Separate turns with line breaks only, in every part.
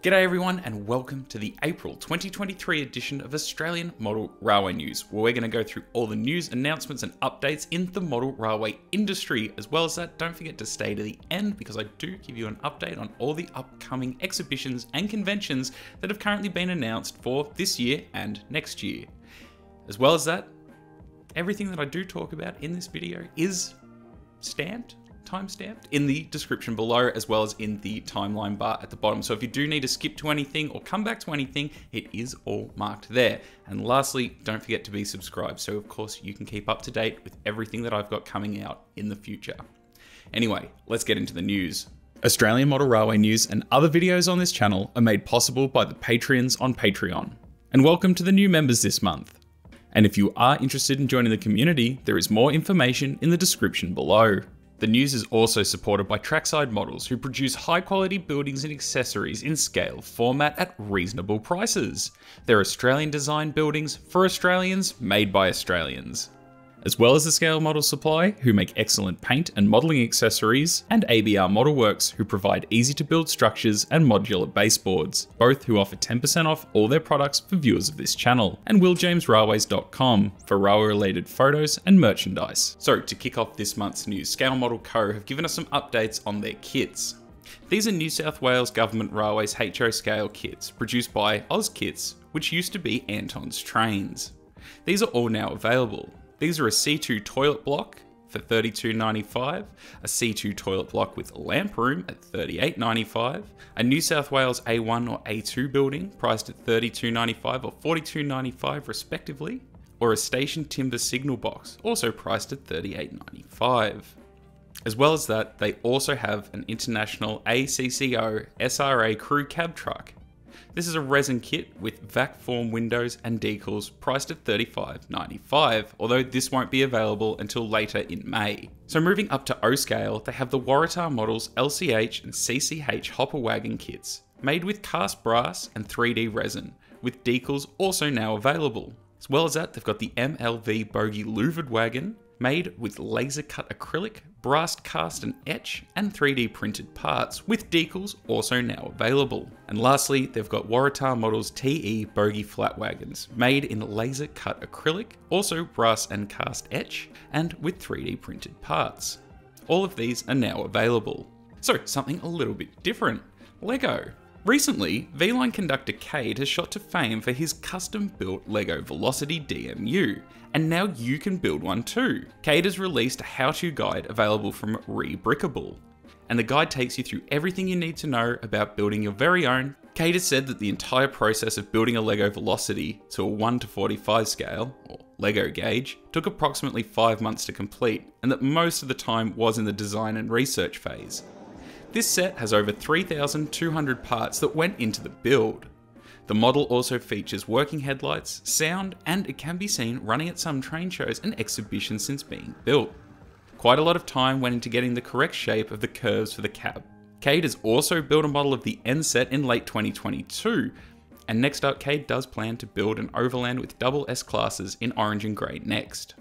G'day everyone and welcome to the April 2023 edition of Australian Model Railway News, where we're going to go through all the news, announcements and updates in the model railway industry. As well as that, don't forget to stay to the end because I do give you an update on all the upcoming exhibitions and conventions that have currently been announced for this year and next year. As well as that, everything that I do talk about in this video is timestamped in the description below, as well as in the timeline bar at the bottom. So if you do need to skip to anything or come back to anything, it is all marked there. And lastly, don't forget to be subscribed, so of course you can keep up to date with everything that I've got coming out in the future. Anyway, let's get into the news. Australian Model Railway news and other videos on this channel are made possible by the Patreons on Patreon. And welcome to the new members this month. And if you are interested in joining the community, there is more information in the description below. The news is also supported by Trackside Models, who produce high quality buildings and accessories in scale format at reasonable prices. They're Australian designed buildings for Australians, made by Australians. As well as the Scale Model Supply, who make excellent paint and modelling accessories, and ABR Model Works, who provide easy to build structures and modular baseboards, both who offer 10% off all their products for viewers of this channel, and willjamesrailways.com for railway related photos and merchandise. So to kick off this month's news, Scale Model Co have given us some updates on their kits. These are New South Wales Government Railways HO Scale kits, produced by AUST, which used to be Lyndons Trains. These are all now available. These are a C2 toilet block for $32.95, a C2 toilet block with lamp room at $38.95, a New South Wales A1 or A2 building priced at $32.95 or $42.95 respectively, or a station timber signal box also priced at $38.95. As well as that, they also have an international ACCO SRA crew cab truck. This is a resin kit with vac form windows and decals priced at $35.95, although this won't be available until later in May. So moving up to O scale, they have the Waratah Models LCH and CCH hopper wagon kits, made with cast brass and 3D resin, with decals also now available. As well as that, they've got the MLV Bogie louvered wagon, made with laser cut acrylic, brass cast and etch, and 3D printed parts, with decals also now available. And lastly, they've got Waratah Models TE Bogie flat wagons, made in laser cut acrylic, also brass and cast etch, and with 3D printed parts. All of these are now available. So something a little bit different, Lego. Recently, VLine conductor Cade has shot to fame for his custom-built LEGO Vlocity DMU, and now you can build one too. Cade has released a how-to guide available from Rebrickable, and the guide takes you through everything you need to know about building your very own. Cade has said that the entire process of building a LEGO Vlocity to a 1:45 scale, or LEGO gauge, took approximately 5 months to complete, and that most of the time was in the design and research phase. This set has over 3,200 parts that went into the build. The model also features working headlights, sound, and it can be seen running at some train shows and exhibitions since being built. Quite a lot of time went into getting the correct shape of the curves for the cab. Cade has also built a model of the N set in late 2022, and next up Cade does plan to build an overland with double S classes in orange and grey next.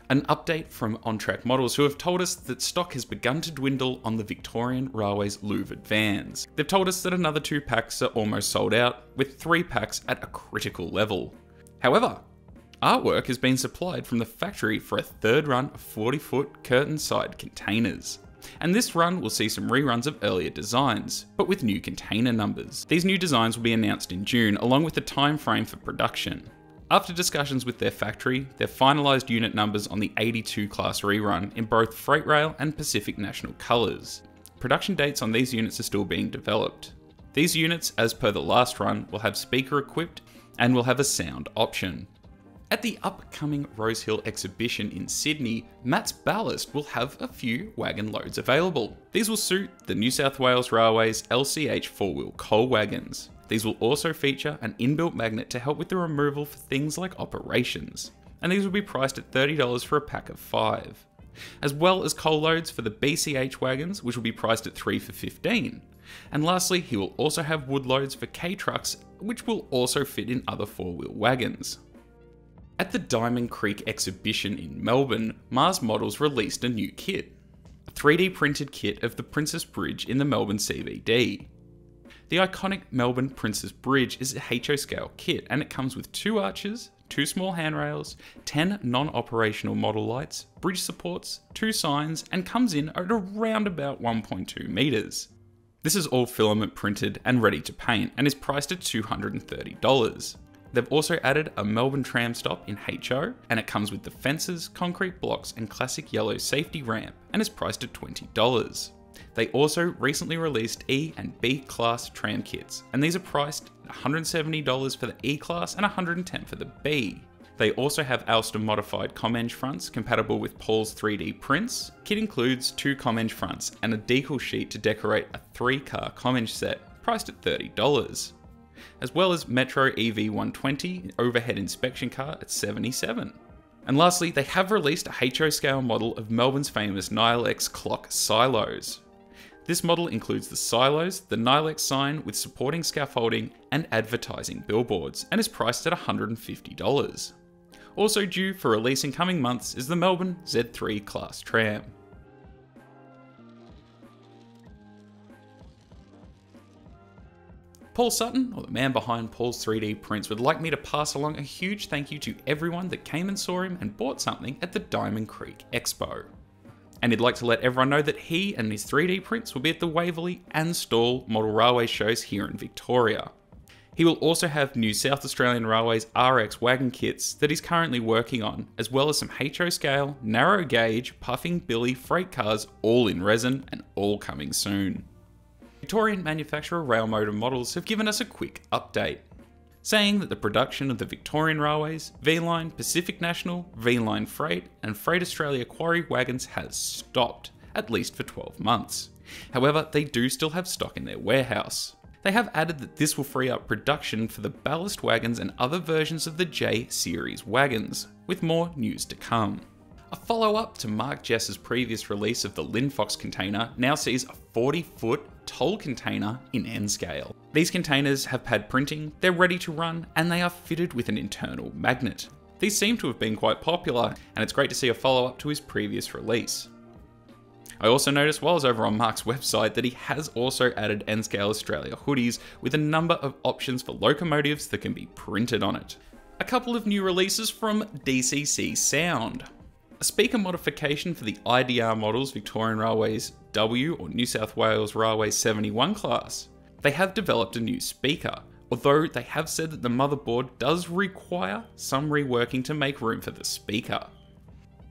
An update from On-Track Models, who have told us that stock has begun to dwindle on the Victorian Railways louvered vans. They've told us that another 2 packs are almost sold out, with 3 packs at a critical level. However, artwork has been supplied from the factory for a 3rd run of 40-foot curtain side containers. And this run will see some reruns of earlier designs, but with new container numbers. These new designs will be announced in June, along with the time frame for production. After discussions with their factory, they've finalised unit numbers on the 82 class rerun in both Freight Rail and Pacific National colours. Production dates on these units are still being developed. These units, as per the last run, will have speaker equipped and will have a sound option. At the upcoming Rosehill exhibition in Sydney, Matt's Ballast will have a few wagon loads available. These will suit the New South Wales Railways LCH 4-wheel coal wagons. These will also feature an inbuilt magnet to help with the removal for things like operations, and these will be priced at $30 for a pack of 5. As well as coal loads for the BCH wagons, which will be priced at 3 for $15. And lastly, he will also have wood loads for K trucks, which will also fit in other four-wheel wagons. At the Diamond Creek exhibition in Melbourne, Mahers Models released a new kit. A 3D printed kit of the Princess Bridge in the Melbourne CBD. The iconic Melbourne Princess Bridge is a HO scale kit, and it comes with 2 arches, 2 small handrails, 10 non-operational model lights, bridge supports, 2 signs, and comes in at around about 1.2 meters. This is all filament printed and ready to paint, and is priced at $230. They've also added a Melbourne tram stop in HO, and it comes with the fences, concrete blocks, and classic yellow safety ramp, and is priced at $20. They also recently released E and B class tram kits, and these are priced at $170 for the E class and $110 for the B. They also have AUST modified com-eng fronts compatible with Paul's 3D prints. Kit includes 2 com-eng fronts and a decal sheet to decorate a 3-car com-eng set, priced at $30. As well as Metro EV120 overhead inspection car at $77. And lastly, they have released a HO scale model of Melbourne's famous Nilex clock silos. This model includes the silos, the Nilex sign with supporting scaffolding and advertising billboards, and is priced at $150. Also due for release in coming months is the Melbourne Z3 class tram. Paul Sutton, or the man behind Paul's 3D prints, would like me to pass along a huge thank you to everyone that came and saw him and bought something at the Diamond Creek Expo. And he'd like to let everyone know that he and his 3D prints will be at the Waverley and Stawell Model Railway shows here in Victoria. He will also have new South Australian Railways RX wagon kits that he's currently working on, as well as some HO scale, narrow gauge, puffing billy freight cars all in resin and all coming soon. Victorian manufacturer Railmotor Models have given us a quick update, saying that the production of the Victorian Railways, VLine, Pacific National, VLine Freight and Freight Australia quarry wagons has stopped, at least for 12 months. However, they do still have stock in their warehouse. They have added that this will free up production for the Ballast wagons and other versions of the J series wagons, with more news to come. A follow-up to Mark Jess's previous release of the Linfox container now sees a 40-foot toll container in N-scale. These containers have pad printing, they're ready to run, and they are fitted with an internal magnet. These seem to have been quite popular, and it's great to see a follow-up to his previous release. I also noticed while I was over on Mark's website that he has also added N-scale Australia hoodies with a number of options for locomotives that can be printed on it. A couple of new releases from DCC Sound. A speaker modification for the IDR Models Victorian Railways W or New South Wales Railways 71 class. They have developed a new speaker, although they have said that the motherboard does require some reworking to make room for the speaker.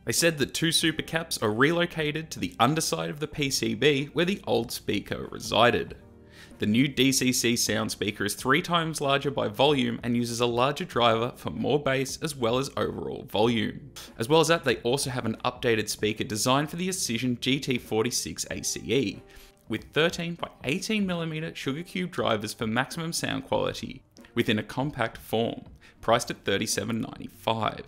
They said that 2 supercaps are relocated to the underside of the PCB where the old speaker resided. The new DCC Sound speaker is 3 times larger by volume and uses a larger driver for more bass as well as overall volume. As well as that, they also have an updated speaker designed for the Exhibtions GT46 ACE, with 13 by 18mm sugar cube drivers for maximum sound quality, within a compact form, priced at $37.95.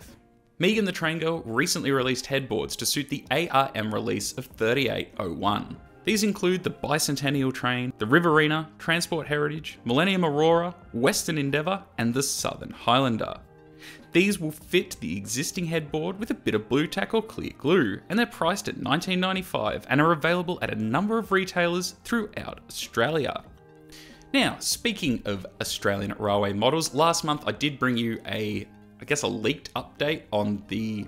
Megan the Train Girl recently released headboards to suit the ARM release of 3801. These include the Bicentennial Train, the Riverina, Transport Heritage, Millennium Aurora, Western Endeavour, and the Southern Highlander. These will fit the existing headboard with a bit of blue tack or clear glue, and they're priced at $19.95 and are available at a number of retailers throughout Australia. Now, speaking of Australian Railway Models, last month I did bring you a leaked update on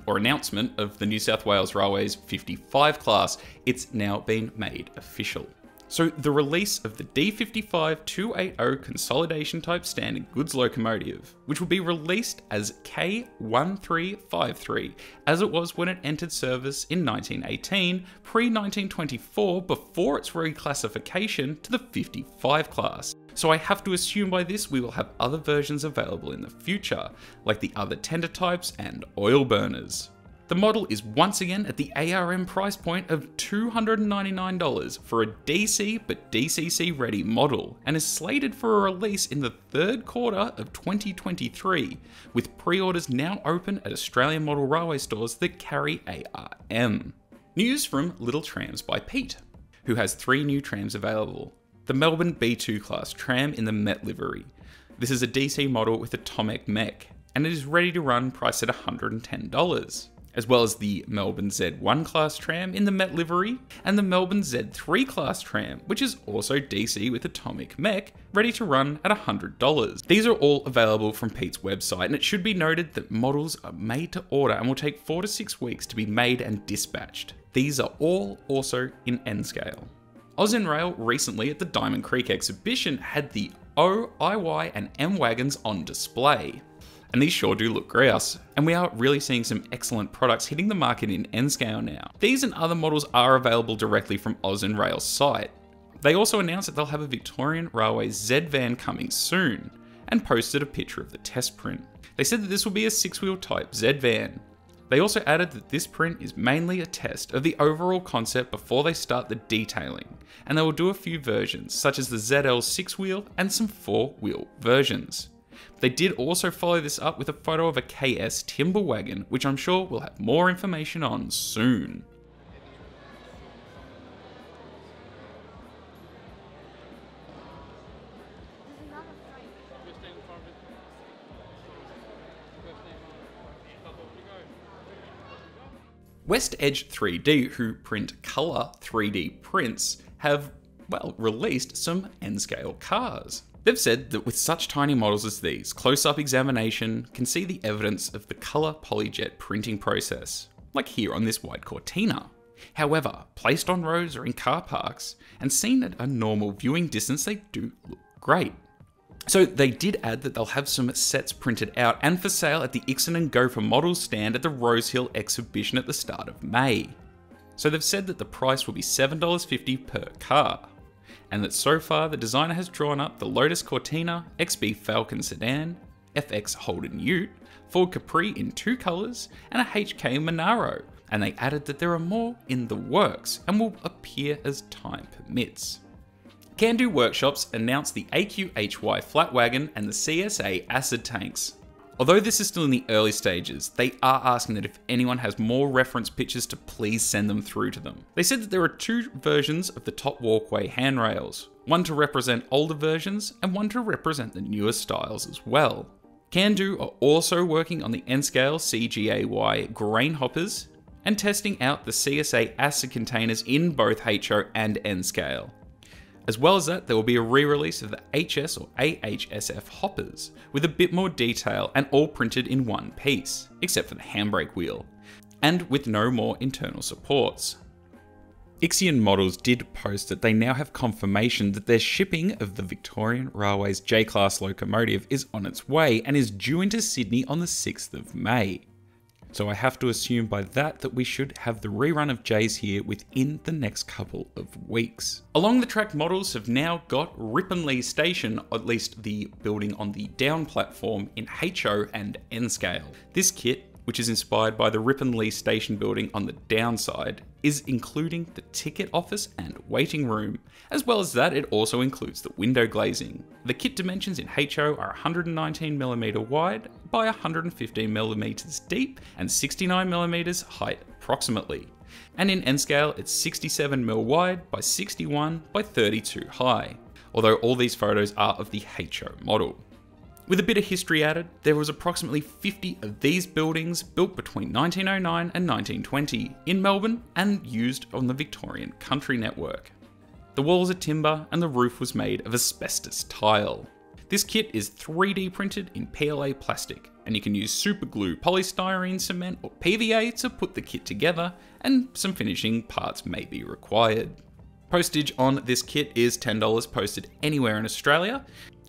announcement of the New South Wales Railways 55 class. It's now been made official. So the release of the D55-280 consolidation type standard goods locomotive, which will be released as K1353, as it was when it entered service in 1918, pre-1924, before its reclassification to the 55 class. So I have to assume by this we will have other versions available in the future, like the other tender types and oil burners. The model is once again at the ARM price point of $299 for a DC but DCC ready model, and is slated for a release in the 3rd quarter of 2023, with pre-orders now open at Australian model railway stores that carry ARM. News from Little Trams by Pete, who has 3 new trams available. The Melbourne B2 class tram in the Met livery. This is a DC model with atomic mech, and it is ready to run, priced at $110. As well as the Melbourne Z1 class tram in the Met livery, and the Melbourne Z3 class tram, which is also DC with atomic mech, ready to run at $100. These are all available from Pete's website, and it should be noted that models are made to order and will take 4 to 6 weeks to be made and dispatched. These are all also in N scale. Aus-N-Rail recently at the Diamond Creek exhibition had the O, IY and M wagons on display. And these sure do look grouse, and we are really seeing some excellent products hitting the market in N scale now. These and other models are available directly from Aus-N-Rail's site. They also announced that they'll have a Victorian Railways Z-van coming soon, and posted a picture of the test print. They said that this will be a 6-wheel type Z-van. They also added that this print is mainly a test of the overall concept before they start the detailing, and they will do a few versions, such as the ZL 6-wheel and some 4-wheel versions. They did also follow this up with a photo of a KS timber wagon, which I'm sure we'll have more information on soon. West Edge 3D, who print colour 3D prints, have, well, released some N-scale cars. They've said that with such tiny models as these, close-up examination can see the evidence of the colour polyjet printing process, like here on this white Cortina. However, placed on roads or in car parks, and seen at a normal viewing distance, they do look great. So they did add that they'll have some sets printed out and for sale at the Ixion and Gopher Models stand at the Rosehill exhibition at the start of May. So they've said that the price will be $7.50 per car, and that so far the designer has drawn up the Lotus Cortina, XB Falcon Sedan, FX Holden Ute, Ford Capri in 2 colours, and a HK Monaro, and they added that there are more in the works and will appear as time permits. Kandu Workshops announced the AQHY flat wagon and the CSA acid tanks. Although this is still in the early stages, they are asking that if anyone has more reference pictures to please send them through to them. They said that there are 2 versions of the top walkway handrails, one to represent older versions and one to represent the newer styles as well. Kandu are also working on the N-scale CGAY grain hoppers and testing out the CSA acid containers in both HO and N-scale. As well as that, there will be a re-release of the HS or AHSF hoppers, with a bit more detail and all printed in one piece, except for the handbrake wheel, and with no more internal supports. Ixion Models did post that they now have confirmation that their shipping of the Victorian Railways J-Class locomotive is on its way and is due into Sydney on the 6th of May. So I have to assume by that we should have the rerun of J's here within the next couple of weeks. Along the track, models have now got Ripponlea Station, or at least the building on the down platform, in HO and N scale. This kit, which is inspired by the Ripponlea Station building on the downside, is including the ticket office and waiting room. As well as that, it also includes the window glazing. The kit dimensions in HO are 119mm wide by 115mm deep and 69mm height approximately. And in N scale, it's 67mm wide by 61 by 32 high, although all these photos are of the HO model. With a bit of history added, there was approximately 50 of these buildings built between 1909 and 1920 in Melbourne and used on the Victorian Country Network. The walls are timber and the roof was made of asbestos tile. This kit is 3D printed in PLA plastic, and you can use super glue, polystyrene, cement or PVA to put the kit together, and some finishing parts may be required. Postage on this kit is $10 posted anywhere in Australia.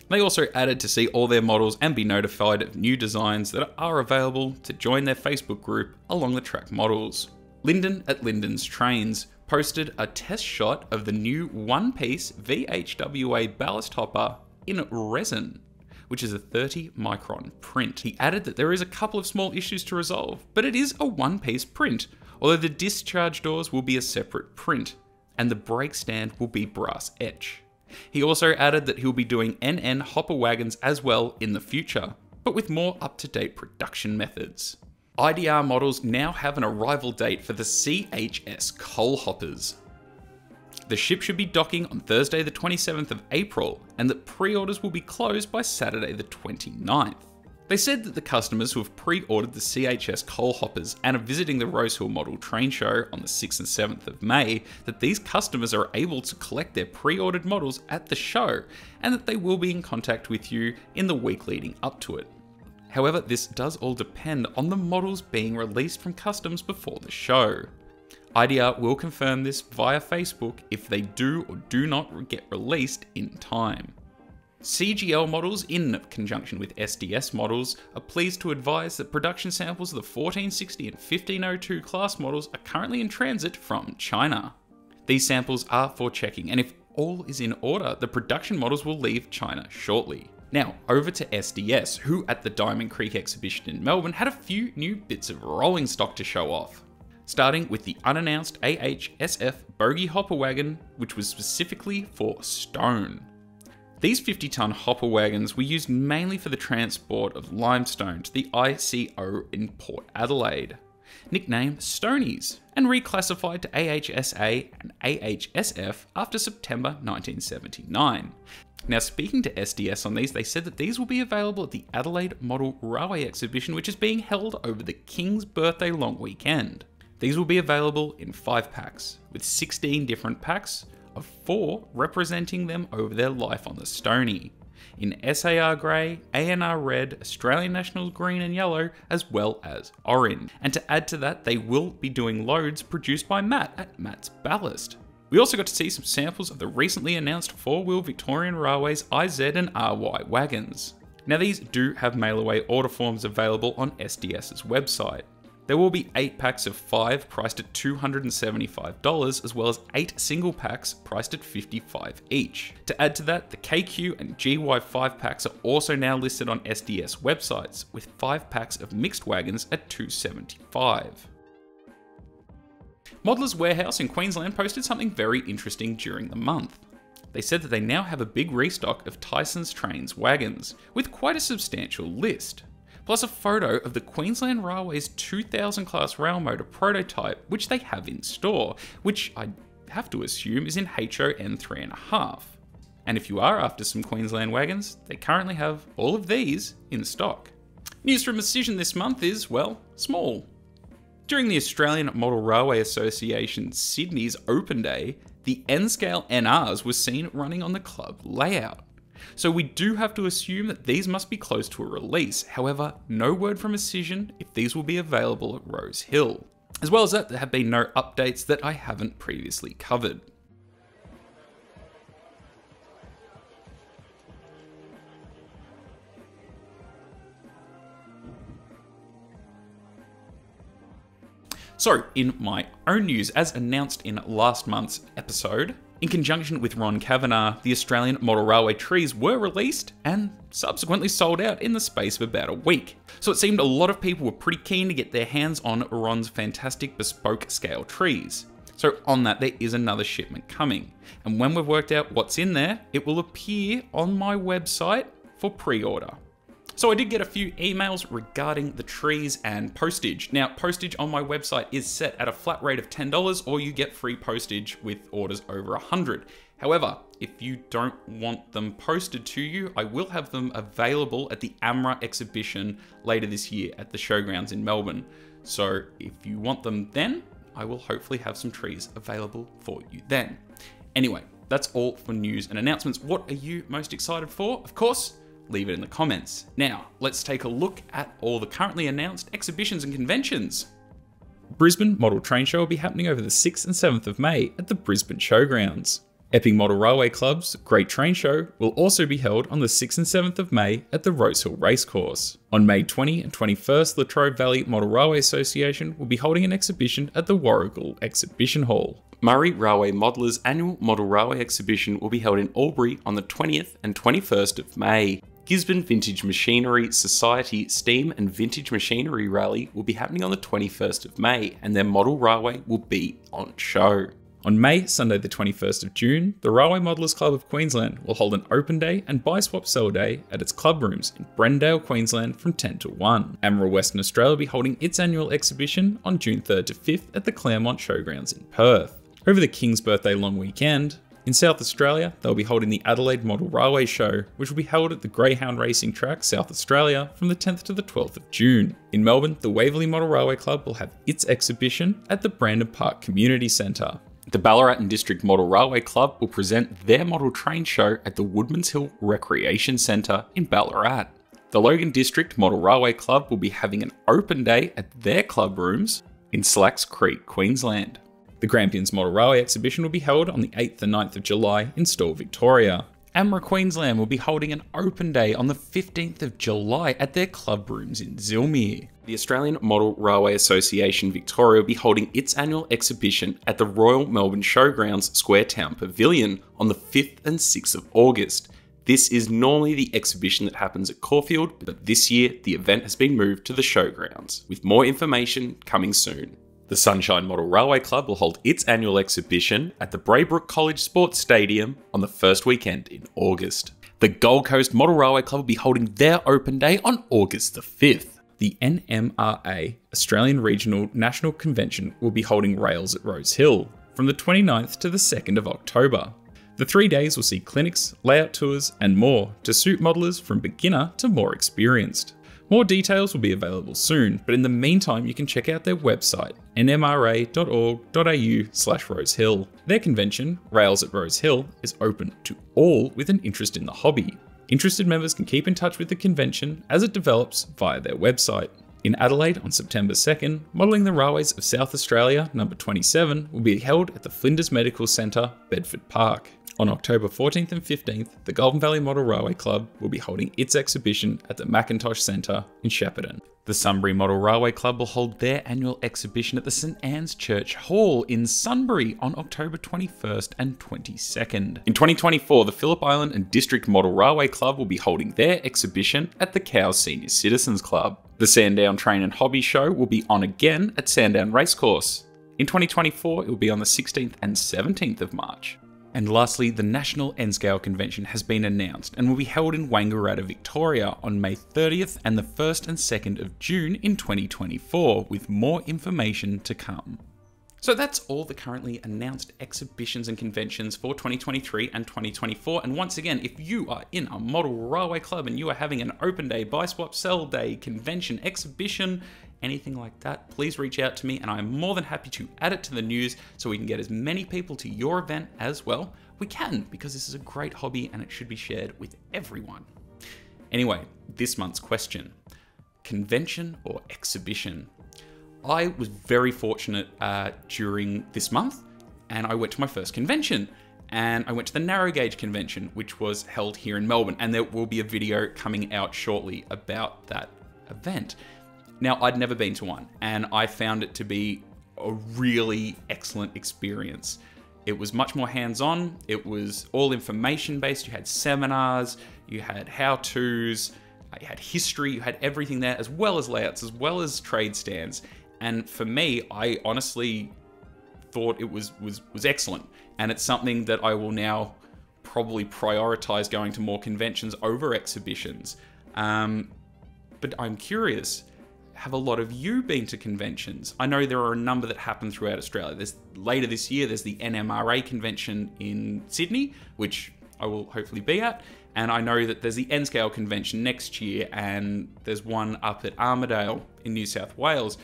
They also added to see all their models and be notified of new designs that are available to join their Facebook group along the track models. Lyndon at Lyndons Trains posted a test shot of the new one-piece VHWA ballast hopper in resin, which is a 30 micron print. He added that there is a couple of small issues to resolve, but it is a one-piece print, although the discharge doors will be a separate print, and the brake stand will be brass etch. He also added that he'll be doing NN hopper wagons as well in the future, but with more up-to-date production methods. IDR Models now have an arrival date for the CHS coal hoppers. The ship should be docking on Thursday the 27th of April, and that pre-orders will be closed by Saturday the 29th. They said that the customers who have pre-ordered the CHS coal hoppers and are visiting the Railmotor Model train show on the 6th and 7th of May, that these customers are able to collect their pre-ordered models at the show, and that they will be in contact with you in the week leading up to it. However, this does all depend on the models being released from customs before the show. IDR will confirm this via Facebook if they do or do not get released in time. CGL Models, in conjunction with SDS Models, are pleased to advise that production samples of the 1460 and 1502 class models are currently in transit from China. These samples are for checking, and if all is in order, the production models will leave China shortly. Now, over to SDS, who at the Diamond Creek exhibition in Melbourne had a few new bits of rolling stock to show off. Starting with the unannounced AHSF bogie hopper wagon, which was specifically for stone. These 50-ton hopper wagons were used mainly for the transport of limestone to the ICO in Port Adelaide, nicknamed Stonies, and reclassified to AHSA and AHSF after September 1979. Now, speaking to SDS on these, they said that these will be available at the Adelaide Model Railway Exhibition, which is being held over the King's Birthday long weekend. These will be available in 5 packs, with 16 different packs of 4 representing them over their life on the Stony, in SAR Grey, ANR Red, Australian Nationals Green and Yellow, as well as Orange. And to add to that, they will be doing loads produced by Matt at Matt's Ballast. We also got to see some samples of the recently announced 4-wheel Victorian Railways IZ and RY wagons. Now, these do have mail-away order forms available on SDS's website. There will be 8 packs of 5 priced at $275, as well as 8 single packs priced at $55 each. To add to that, the KQ and GY5 packs are also now listed on SDS websites, with 5 packs of mixed wagons at $275. Modelers Warehouse in Queensland posted something very interesting during the month. They said that they now have a big restock of Tyson's Trains wagons, with quite a substantial list, plus a photo of the Queensland Railway's 2000 class Railmotor prototype, which they have in store, which I have to assume is in HON 3.5. And if you are after some Queensland wagons, they currently have all of these in stock. News from Exhibtions this month is, well, small. During the Australian Model Railway Association Sydney's Open Day, the N-scale NRs were seen running on the club layout. So we do have to assume that these must be close to a release. However, no word from Exhibtions if these will be available at Rose Hill. As well as that, there have been no updates that I haven't previously covered. So, in my own news, as announced in last month's episode, in conjunction with Ron Kavanagh, the Australian Model Railway trees were released and subsequently sold out in the space of about a week. So it seemed a lot of people were pretty keen to get their hands on Ron's fantastic bespoke scale trees. So on that, there is another shipment coming. And when we've worked out what's in there, it will appear on my website for pre-order. So I did get a few emails regarding the trees and postage. Now, postage on my website is set at a flat rate of $10, or you get free postage with orders over 100. However, if you don't want them posted to you, I will have them available at the AMRA exhibition later this year at the showgrounds in Melbourne. So if you want them then, I will hopefully have some trees available for you then. Anyway, that's all for news and announcements. What are you most excited for? Of course, leave it in the comments. Now, let's take a look at all the currently announced exhibitions and conventions. Brisbane Model Train Show will be happening over the 6th and 7th of May at the Brisbane Showgrounds. Epping Model Railway Club's Great Train Show will also be held on the 6th and 7th of May at the Rosehill Racecourse. On May 20 and 21st, Latrobe Valley Model Railway Association will be holding an exhibition at the Warragul Exhibition Hall. Murray Railway Modelers' annual Model Railway Exhibition will be held in Albury on the 20th and 21st of May. Gisborne Vintage Machinery Society Steam and Vintage Machinery Rally will be happening on the 21st of May, and their model railway will be on show. On Sunday the 21st of June, the Railway Modelers Club of Queensland will hold an open day and buy swap sell day at its club rooms in Brendale, Queensland from 10 to 1. AMRA Western Australia will be holding its annual exhibition on June 3rd to 5th at the Claremont Showgrounds in Perth. Over the King's Birthday long weekend, in South Australia, they'll be holding the Adelaide Model Railway Show, which will be held at the Greyhound Racing Track, South Australia, from the 10th to the 12th of June. In Melbourne, the Waverley Model Railway Club will have its exhibition at the Brandon Park Community Centre. The Ballarat and District Model Railway Club will present their model train show at the Woodman's Hill Recreation Centre in Ballarat. The Logan District Model Railway Club will be having an open day at their club rooms in Slacks Creek, Queensland. The Grampians Model Railway exhibition will be held on the 8th and 9th of July in Stawell, Victoria. AMRA Queensland will be holding an open day on the 15th of July at their club rooms in Zilmere. The Australian Model Railway Association Victoria will be holding its annual exhibition at the Royal Melbourne Showgrounds Square Town Pavilion on the 5th and 6th of August. This is normally the exhibition that happens at Caulfield, but this year the event has been moved to the Showgrounds, with more information coming soon. The Sunshine Model Railway Club will hold its annual exhibition at the Braybrook College Sports Stadium on the first weekend in August. The Gold Coast Model Railway Club will be holding their open day on August the 5th. The NMRA Australian Regional National Convention will be holding rails at Rose Hill from the 29th to the 2nd of October. The 3 days will see clinics, layout tours, and more to suit modelers from beginner to more experienced. More details will be available soon, but in the meantime you can check out their website, nmra.org.au/Rosehill. Their convention, Rails at Rose Hill, is open to all with an interest in the hobby. Interested members can keep in touch with the convention as it develops via their website. In Adelaide on September 2nd, Modelling the Railways of South Australia number 27 will be held at the Flinders Medical Centre, Bedford Park. On October 14th and 15th, the Golden Valley Model Railway Club will be holding its exhibition at the Macintosh Centre in Shepparton. The Sunbury Model Railway Club will hold their annual exhibition at the St Anne's Church Hall in Sunbury on October 21st and 22nd. In 2024, the Phillip Island and District Model Railway Club will be holding their exhibition at the Cowes Senior Citizens Club. The Sandown Train and Hobby Show will be on again at Sandown Racecourse. In 2024, it will be on the 16th and 17th of March. And lastly, the National N-Scale Convention has been announced and will be held in Wangaratta, Victoria on May 30th and the 1st and 2nd of June in 2024, with more information to come. So that's all the currently announced exhibitions and conventions for 2023 and 2024. And once again, if you are in a model railway club and you are having an open day, buy, swap, sell day, convention, exhibition, anything like that, please reach out to me and I'm more than happy to add it to the news so we can get as many people to your event as well. We can, because this is a great hobby and it should be shared with everyone. Anyway, this month's question: convention or exhibition? I was very fortunate during this month and I went to my first convention. And I went to the Narrow Gauge Convention, which was held here in Melbourne, and there will be a video coming out shortly about that event. Now, I'd never been to one, and I found it to be a really excellent experience. It was much more hands-on, it was all information-based, you had seminars, you had how-tos, you had history, you had everything there, as well as layouts, as well as trade stands. And for me, I honestly thought it was excellent, and it's something that I will now probably prioritize going to more conventions over exhibitions. But I'm curious, have a lot of you been to conventions? I know there are a number that happen throughout Australia. Later this year, there's the NMRA convention in Sydney, which I will hopefully be at. And I know that there's the N-Scale convention next year, and there's one up at Armidale in New South Wales.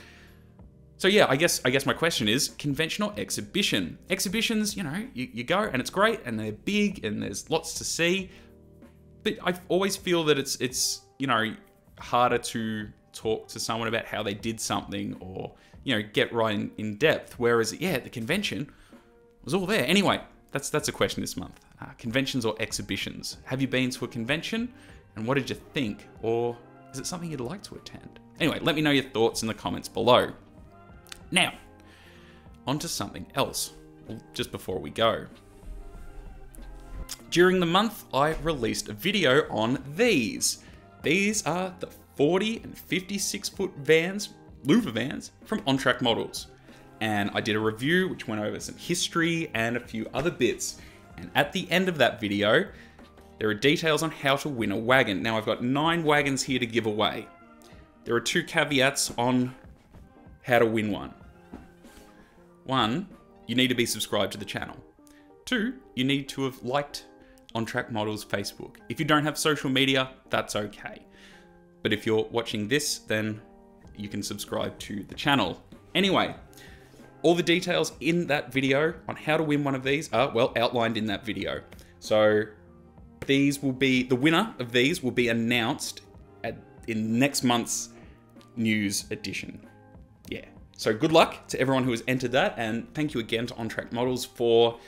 So yeah, I guess my question is, convention or exhibition? Exhibitions, you know, you go and it's great and they're big and there's lots to see. But I always feel that it's you know, harder to talk to someone about how they did something or, you know, get right in depth. Whereas, yeah, the convention was all there. Anyway, that's a question this month. Conventions or exhibitions? Have you been to a convention and what did you think? Or is it something you'd like to attend? Anyway, let me know your thoughts in the comments below. Now, on to something else, just before we go. During the month, I released a video on these. These are the 40 and 56 foot vans, louver vans from On-Track Models. And I did a review which went over some history and a few other bits. And at the end of that video, there are details on how to win a wagon. Now I've got 9 wagons here to give away. There are 2 caveats on how to win one. One, you need to be subscribed to the channel. 2, you need to have liked On Track Models Facebook. If you don't have social media, that's okay. But if you're watching this, then you can subscribe to the channel. Anyway, all the details in that video on how to win one of these are, well, outlined in that video. So these will be, the winner of these will be announced in next month's news edition. Yeah. So good luck to everyone who has entered that, and thank you again to On Track Models for,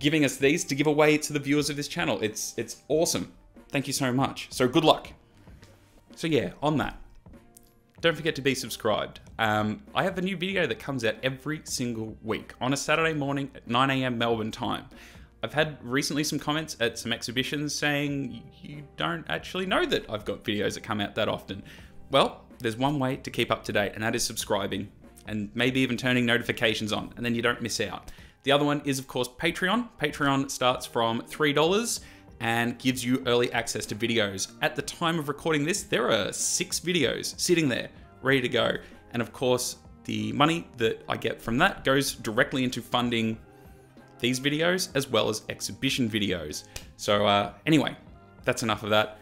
giving us these to give away to the viewers of this channel. It's awesome. Thank you so much. So good luck. So yeah, on that, don't forget to be subscribed. I have a new video that comes out every single week on a Saturday morning at 9 AM Melbourne time. I've had recently some comments at some exhibitions saying you don't actually know that I've got videos that come out that often. Well, there's one way to keep up to date, and that is subscribing and maybe even turning notifications on, and then you don't miss out. The other one is, of course, Patreon. Patreon starts from $3 and gives you early access to videos. At the time of recording this, there are 6 videos sitting there, ready to go. And of course, the money that I get from that goes directly into funding these videos as well as exhibition videos. So anyway, that's enough of that.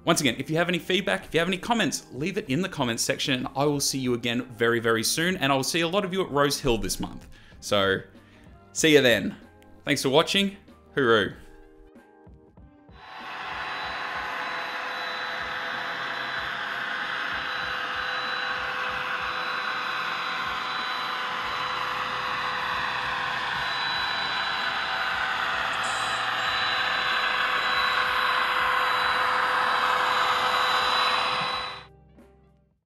Once again, if you have any feedback, if you have any comments, leave it in the comments section, and I will see you again very, very soon. And I will see a lot of you at Rose Hill this month. So see you then. Thanks for watching. Hooroo.